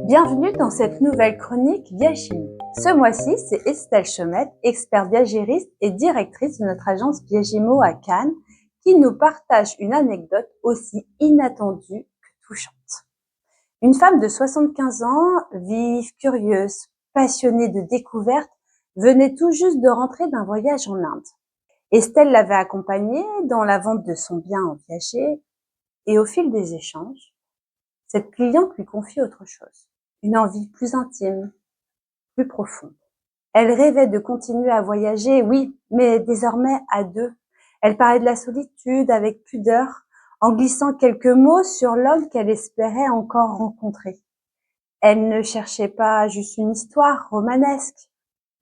Bienvenue dans cette nouvelle chronique Viagimo. Ce mois-ci, c'est Estelle Chaumette, experte viagériste et directrice de notre agence Viagimo à Cannes, qui nous partage une anecdote aussi inattendue que touchante. Une femme de 75 ans, vive, curieuse, passionnée de découvertes, venait tout juste de rentrer d'un voyage en Inde. Estelle l'avait accompagnée dans la vente de son bien en viager et au fil des échanges, cette cliente lui confie autre chose. Une envie plus intime, plus profonde. Elle rêvait de continuer à voyager, oui, mais désormais à deux. Elle parlait de la solitude avec pudeur, en glissant quelques mots sur l'homme qu'elle espérait encore rencontrer. Elle ne cherchait pas juste une histoire romanesque,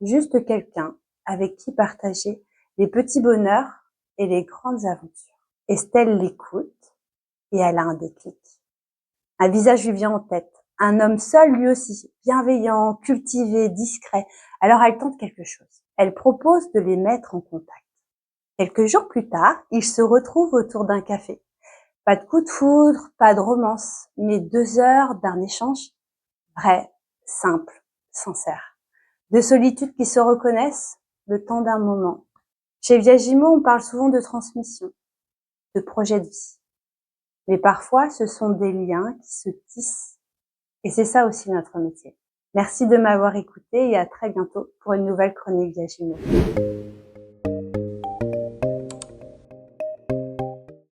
juste quelqu'un avec qui partager les petits bonheurs et les grandes aventures. Estelle l'écoute et elle a un déclic. Un visage lui vient en tête. Un homme seul, lui aussi, bienveillant, cultivé, discret. Alors elle tente quelque chose. Elle propose de les mettre en contact. Quelques jours plus tard, ils se retrouvent autour d'un café. Pas de coup de foudre, pas de romance, mais 2 heures d'un échange vrai, simple, sincère. De solitude qui se reconnaissent, le temps d'un moment. Chez Viagimo, on parle souvent de transmission, de projet de vie. Mais parfois, ce sont des liens qui se tissent. Et c'est ça aussi notre métier. Merci de m'avoir écouté et à très bientôt pour une nouvelle chronique Viagimo.